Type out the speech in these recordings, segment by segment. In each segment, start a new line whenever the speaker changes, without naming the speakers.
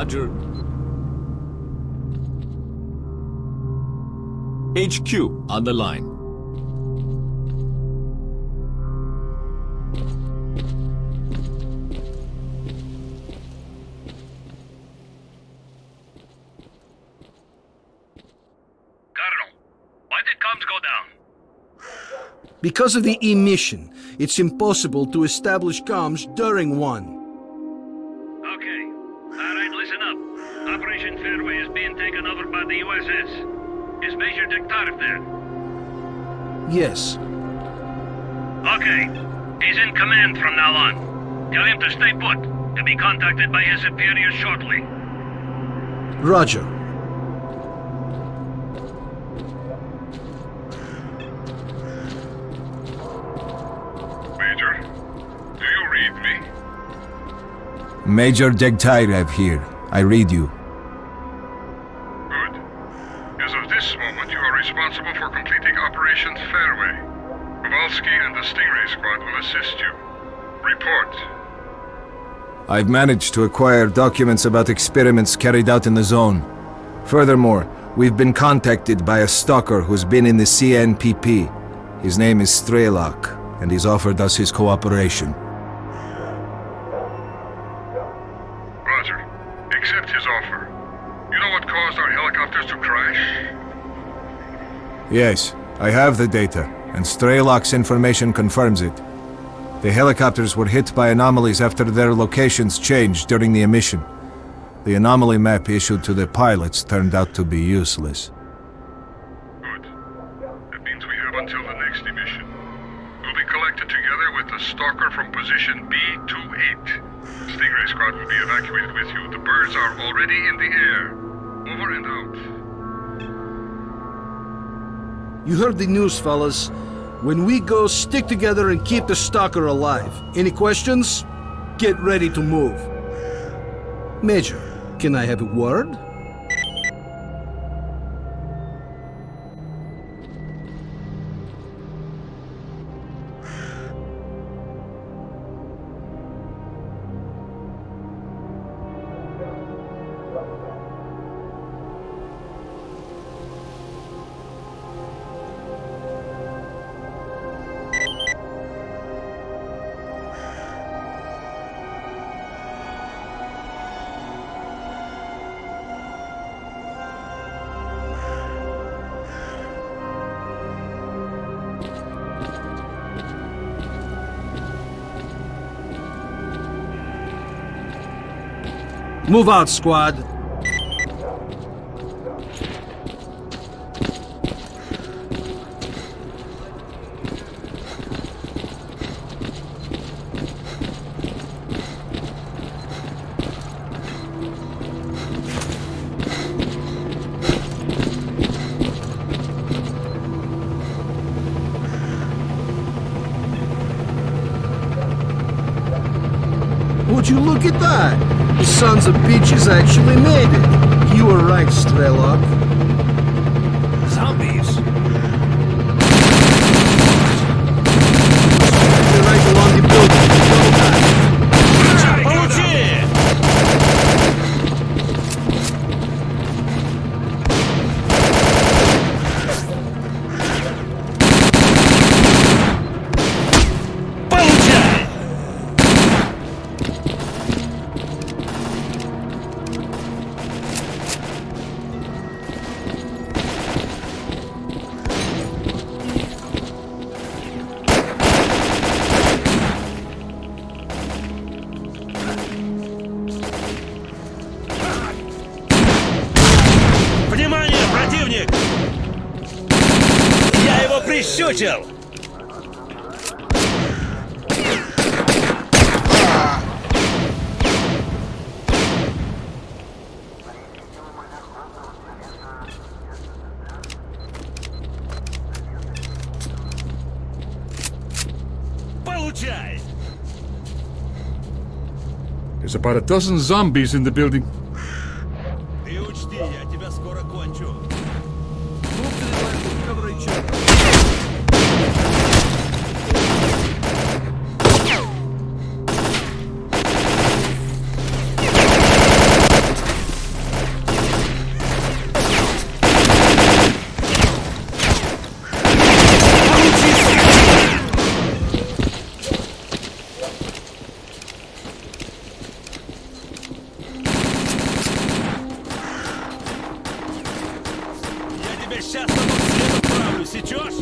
Roger. HQ on the line.
Because of the emission, it's impossible to establish comms during one.
Okay. Alright, listen up. Operation Fairway is being taken over by the USS. Is Major Dictarif there?
Yes.
Okay. He's in command from now on. Tell him to stay put, to be contacted by his superiors shortly.
Roger.
Major Degtyarev here. I read you.
Good. As of this moment, you are responsible for completing Operation Fairway. Kowalski and the Stingray Squad will assist you. Report.
I've managed to acquire documents about experiments carried out in the zone. Furthermore, we've been contacted by a stalker who's been in the CNPP. His name is Strelok, and he's offered us his cooperation.
Accept his offer. You know what caused our helicopters to crash?
Yes, I have the data, and Strelok's information confirms it. The helicopters were hit by anomalies after their locations changed during the emission. The anomaly map issued to the pilots turned out to be useless.
Good. That means we have until the next emission. We'll be collected together with the stalker from position B28. Stingray Squad will be evacuated with you. The birds are already in the air. Over and out.
You heard the news, fellas. When we go, stick together and keep the stalker alive. Any questions? Get ready to move. Major, can I have a word? Move out, squad. Would you look at that? The sons of bitches actually made it. You were right, Strelok.
Zombies?
They're right along the building. Double time.
Прищучил! Получай!
There's about a dozen zombies in the building.
Ты учти, я тебя скоро кончу.
тебя сейчас на тот свет отправлю, сечешь?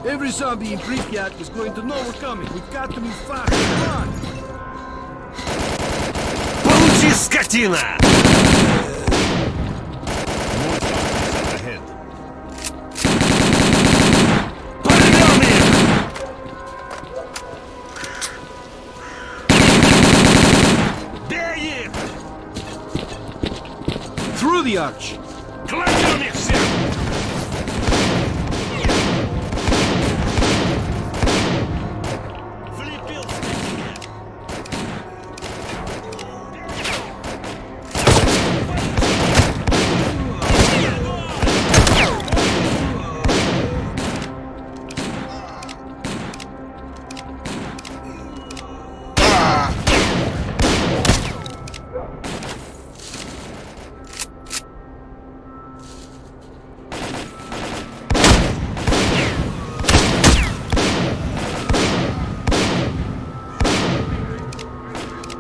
Every zombie in Pripyat is going to know we're coming. We've got to move fast. Come on!
Получи, скотина! Порвем их! Бей их!
Through the arch!
Кладем их всех! Влепил, скотине!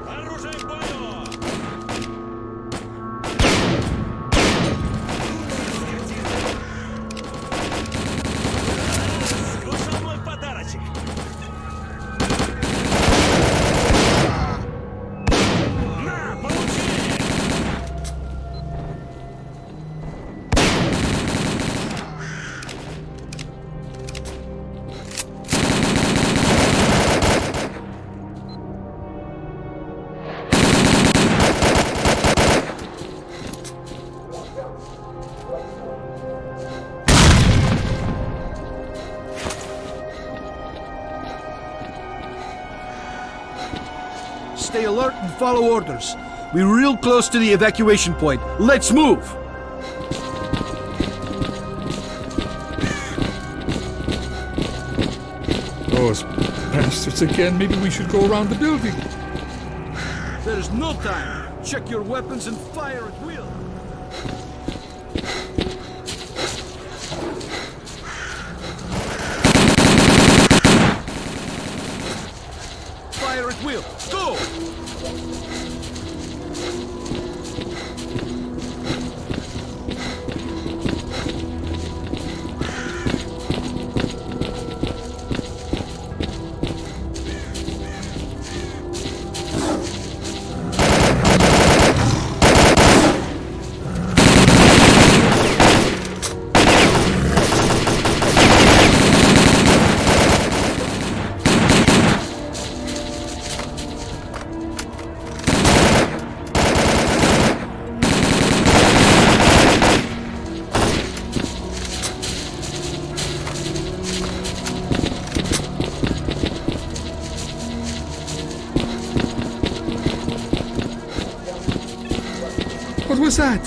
Оружие к бою! Скушал мой подарочек! На, получи!
Stay alert and follow orders. We're real close to the evacuation point. Let's move!
Those bastards again. Maybe we should go around the building.
There's no time. Check your weapons and fire at will. Fire at will. Go!
What was that?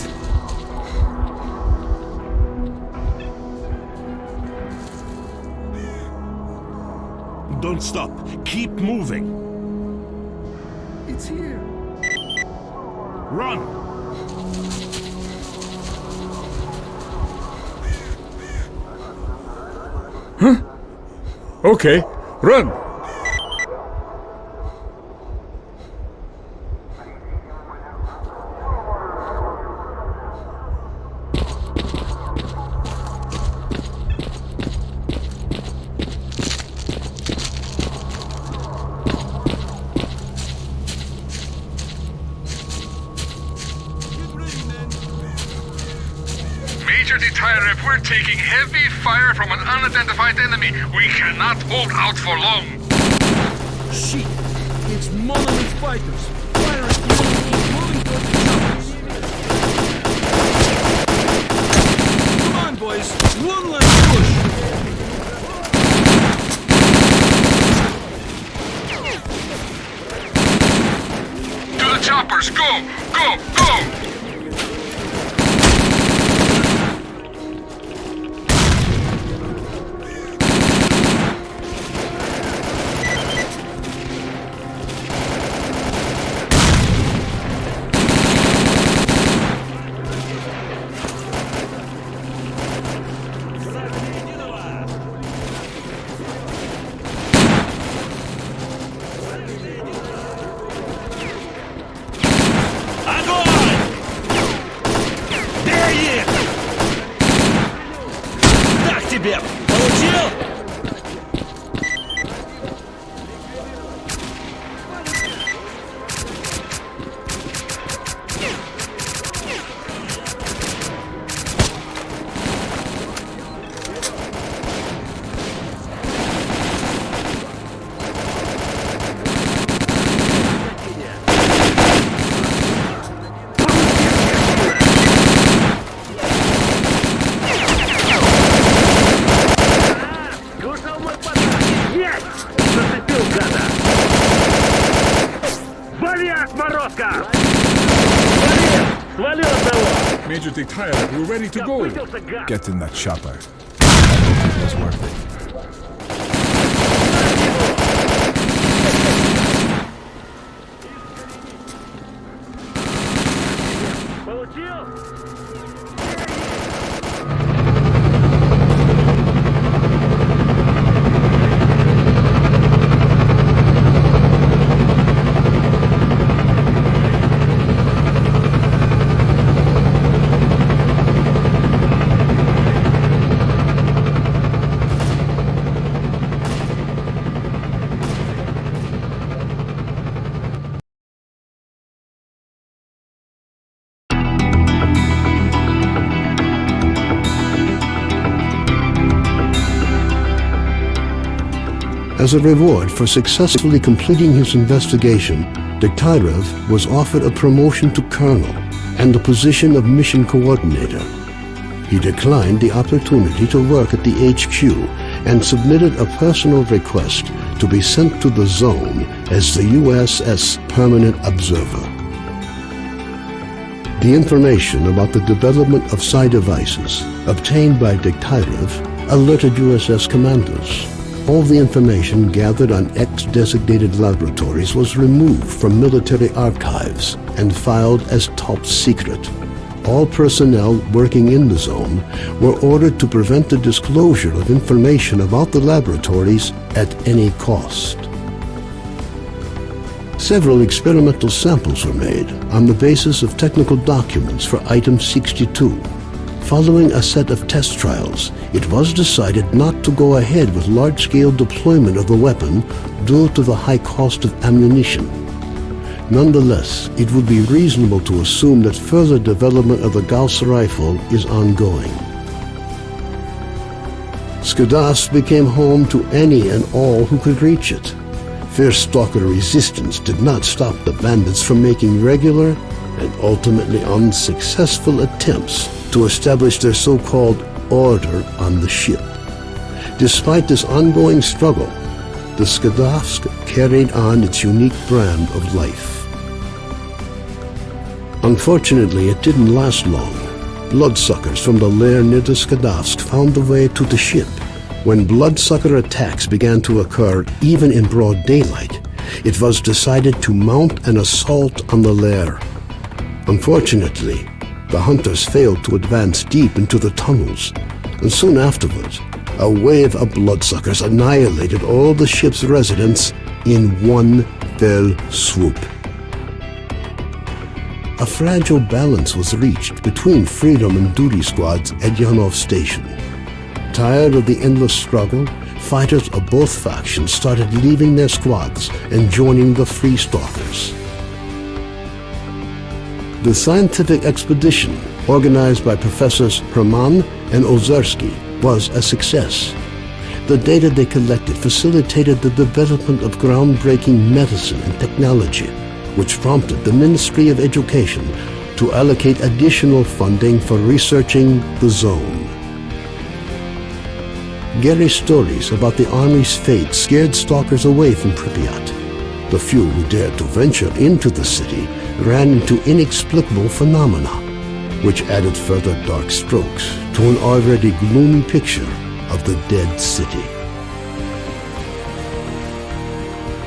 Don't stop. Keep moving.
It's here.
Run!
Okay, run!
Major Detective, we're taking heavy fire from an unidentified enemy. We cannot hold out for long.
Shit! It's monolith fighters. Fire at will. Moving towards the choppers. Come on, boys. One last push.
To the choppers, go! Go! Go!
Major Dictator, we're ready to go.
Get in that chopper. It was worth it.
As a reward for successfully completing his investigation, Degtyarev was offered a promotion to colonel and the position of mission coordinator. He declined the opportunity to work at the HQ and submitted a personal request to be sent to the zone as the USS Permanent Observer. The information about the development of psi devices obtained by Degtyarev alerted USS commanders. All the information gathered on X-designated laboratories was removed from military archives and filed as top secret. All personnel working in the zone were ordered to prevent the disclosure of information about the laboratories at any cost. Several experimental samples were made on the basis of technical documents for Item 62. Following a set of test trials, it was decided not to go ahead with large-scale deployment of the weapon due to the high cost of ammunition. Nonetheless, it would be reasonable to assume that further development of the Gauss rifle is ongoing. Skadovsk became home to any and all who could reach it. Fierce stalker resistance did not stop the bandits from making regular and ultimately unsuccessful attempts to establish their so-called order on the ship. Despite this ongoing struggle, the Skadovsk carried on its unique brand of life. Unfortunately, it didn't last long. Bloodsuckers from the lair near the Skadovsk found a way to the ship. When bloodsucker attacks began to occur even in broad daylight, it was decided to mount an assault on the lair. Unfortunately, the hunters failed to advance deep into the tunnels, and soon afterwards, a wave of bloodsuckers annihilated all the ship's residents in one fell swoop. A fragile balance was reached between freedom and duty squads at Yanov Station. Tired of the endless struggle, fighters of both factions started leaving their squads and joining the Free Stalkers. The scientific expedition, organized by Professors Herman and Ozersky, was a success. The data they collected facilitated the development of groundbreaking medicine and technology, which prompted the Ministry of Education to allocate additional funding for researching the zone. Gary's stories about the Army's fate scared stalkers away from Pripyat. The few who dared to venture into the city ran into inexplicable phenomena, which added further dark strokes to an already gloomy picture of the dead city.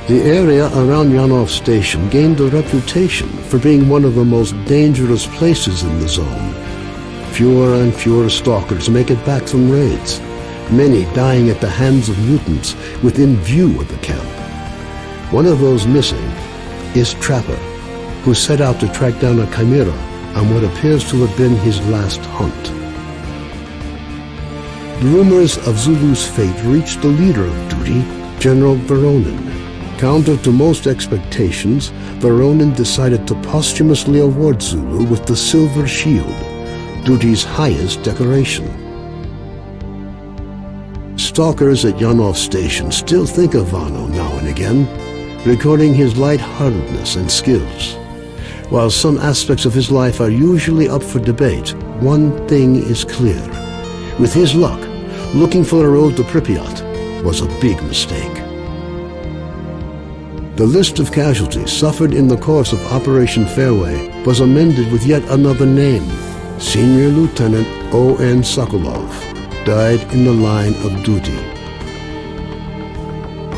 The area around Yanov Station gained a reputation for being one of the most dangerous places in the zone. Fewer and fewer stalkers make it back from raids, many dying at the hands of mutants within view of the camp. One of those missing is Trapper, who set out to track down a chimera on what appears to have been his last hunt. Rumors of Zulu's fate reached the leader of duty, General Voronin. Counter to most expectations, Voronin decided to posthumously award Zulu with the Silver Shield, duty's highest decoration. Stalkers at Yanov Station still think of Vano now and again, recording his lightheartedness and skills. While some aspects of his life are usually up for debate, one thing is clear. With his luck, looking for a road to Pripyat was a big mistake. The list of casualties suffered in the course of Operation Fairway was amended with yet another name. Senior Lieutenant O.N. Sokolov died in the line of duty.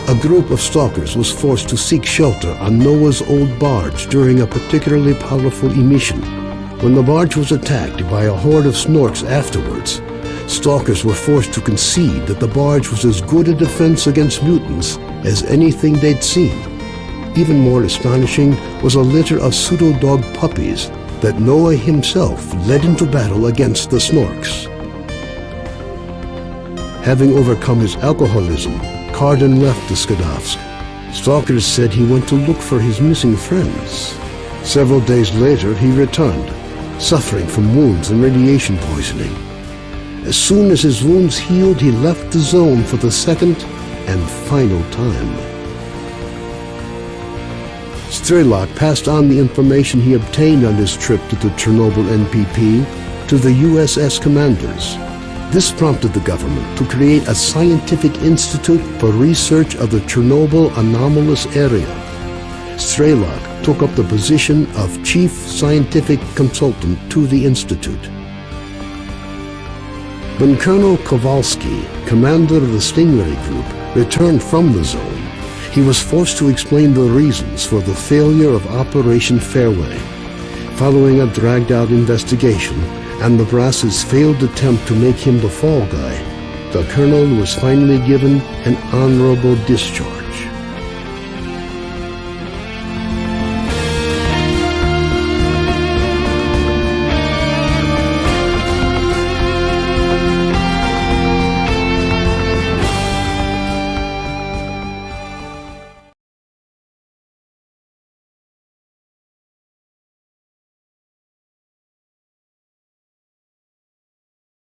A group of stalkers was forced to seek shelter on Noah's old barge during a particularly powerful emission. When the barge was attacked by a horde of snorks afterwards, stalkers were forced to concede that the barge was as good a defense against mutants as anything they'd seen. Even more astonishing was a litter of pseudo-dog puppies that Noah himself led into battle against the snorks. Having overcome his alcoholism, Cardin left the Skadovsk. Stalkers said he went to look for his missing friends. Several days later, he returned, suffering from wounds and radiation poisoning. As soon as his wounds healed, he left the zone for the second and final time. Strelok passed on the information he obtained on his trip to the Chernobyl NPP to the USS commanders. This prompted the government to create a scientific institute for research of the Chernobyl anomalous area. Strelok took up the position of chief scientific consultant to the institute. When Colonel Kowalski, commander of the Stingray Group, returned from the zone, he was forced to explain the reasons for the failure of Operation Fairway. Following a dragged-out investigation and the brass's failed attempt to make him the fall guy, the colonel was finally given an honorable discharge.